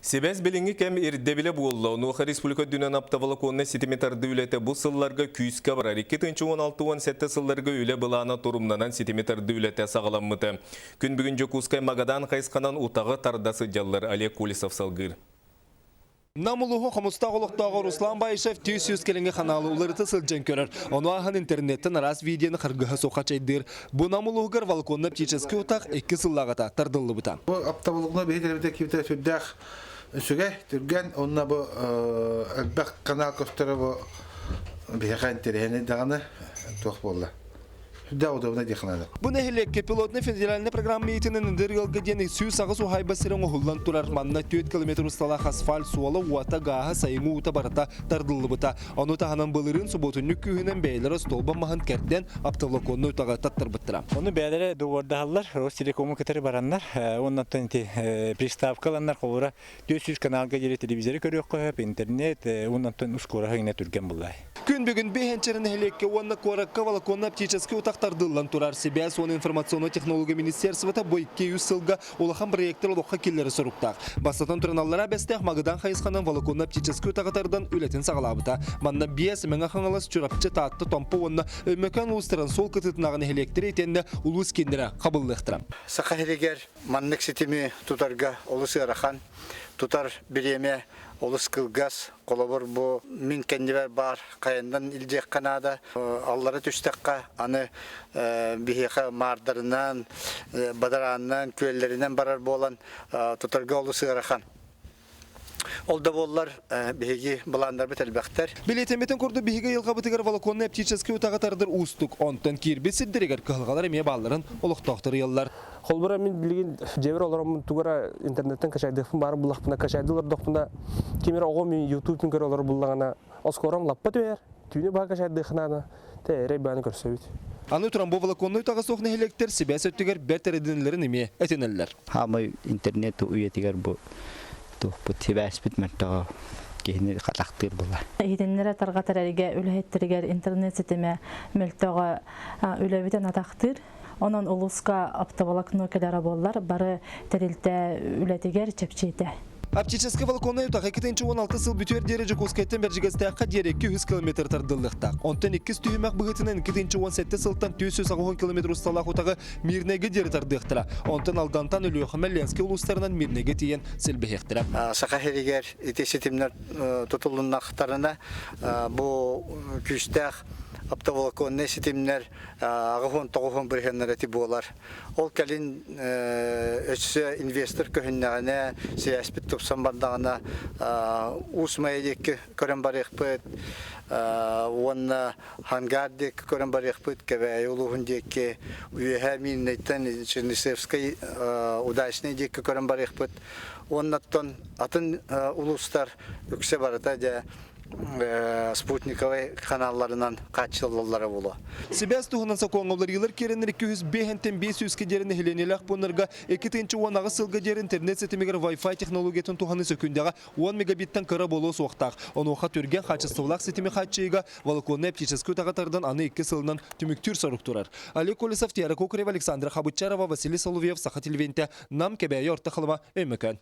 Себез билинги кем ирдебиле болла. Онуха республика дүнен аптавалаконна ситиметрді үлеті бұл сылларға күйіске барар. 2-16-17 сылларға үле бұлана турумнанан ситиметрді үлеті сағаламмыты. Күн бүгін жокускай магадан қайсқанан утағы тардасы жаллар Олег Кулисов салгыр. Намулуғы қомыстағылықтағы Руслан Байшев түйсіз келінгі қаналы ұлырыты сылжен көрір. Оны ағын интернеттен арас видеоны қырғыға соқа чайдыр. Бұ намулуғығыр валконны птическі ұтақ 2 сыллағата тардылы бұта. Бұл аптавылығына бейдербіде кевді сүрдәқ үсіге түрген, онына бұл әлбәқ канал көстері бұл бейқан терені дағаны тоқ болды. Да, удобно дихнада. Бу нехилекке пилотный федеральный программа итинен дыргылга дени сүй сагы сухай басырын ухуллан турар манна 4 км усталах асфальт суалы уата гаха сайму ута барата тардылы бута. Ону таханан былырын суботуннук күйінен бейлері столба махан керден аптавлаконны утага таттар быттыра. Оны бейлері дуордахаллар, Ростелекому катары бараннар, оннан приставкаланнар қолыра 400 каналга жері телевизоры көрек қойып, интернет, оннан ускора хагіне түрген бұлай. Күн бүгін бейхенчерін нехилекке онна коракка валаконна птически утақтардылан турар себя сон информационно технология министерствота бойке юсылга улахан проекттер олыққа келлері соруқтақ. Бастатан тураналлара бәстәқ мағыдан қайысқанан валаконна птически утақтардан үлетін сағалабыта. Манна бияс мәңі қаңалас чурапчы таатты томпы онна өмекан ұлыстыран сол кытытынағын хелектері етенді ұлыс кендері қабылдықтыра. Сақа хелегер маннық сетімі тұтарға олысы арахан, тұтар біреме олыс кылгас, қолабыр бұ мен кәндебер бар, қайындан илдек қанада, аллары түстіққа, аны бейхе мардарынан, бадаранынан, көйлерінен барар болан тұтарға олысы арахан. Олда болар беги баландар бит әлбәхтер. Билетеметін көрді беги елға бітігер валаконны птически утағатардыр ұстық. Онтан кирбесі дірегер кығылғалар еме балларын олықтақтыр еллар. Холбара мен билген жебер оларым тугара интернеттен качайдыфын бары булақпына качайдылар доқпына кемер оғы мен ютубтың көр олар булағана оскорам лаппа төер түйіне баға качайдықынаны тәйрей бәні көрсөйді. Аны тұран бұл валаконны утағы соқны хелектер себәс өттігер бәр тәредінлерін еме әтенелер. Хамай интернет уетігер бұл себәс бітмәттіға кейінер қатақтыр бұла. Еденлері тарғатарәрге үләйттірігер интернет сетеме мүлттіға үләбітен атақтыр. Онан ұлысқа аптавалак нөкелері болар, бары тәрілті үләтігер чепчейді. Аптический валконны утағы 2-16 сыл бүтер дереже көскеттен бәржігістәққа дері 200 км тардылықтақ. Онтан 2 түйімәк бұғытынан 2-17 сылтан 290 км ұсталақ утағы мирнеге дері тардықтыра. Онтан алдантан үліғі мәлленске ұлыстарынан мирнеге тиен сілбіхектіра. Сақа хелегер итесетімнер тұтылыннақтарына бұл күштәқ аптавалаконны сетимнер ағыхон-тоғыхон біргенлер әті болар. Ол кәлін өтсі инвестор көхіннәғіне, сияспет тұпсан бандағына ұсмайдекі көрін барық бұд, онына хангардек көрін барық бұд, кәбәй ұлығын декі, үйеға миннеттен Чернышевскай удачнайдекі көрін барық бұд. Оннаттан атын ұлыстар үксе барыта де спутниковый каналларынан качылылары болу. Себәс туғынан сақуаңғалар елір керенер 205-500 кедерін хеленелік бұнырға 2-10 сылға дер интернет сетімегер Wi-Fi технологиятын туғаны сөкіндегі 10 мегабиттен кыра болу соқтақ. Оны оқа түрген қачыстывылақ сетімі қачыйға валаконны птическі тағатардан аны 2 сылынан түміктүр сарық тұрар. Олег Кулисов, Тиара Кокарев, Александр Хабычарова, Василий Соловьев, Саха телевенте, нам кәбәйі орта қылыма өмікін.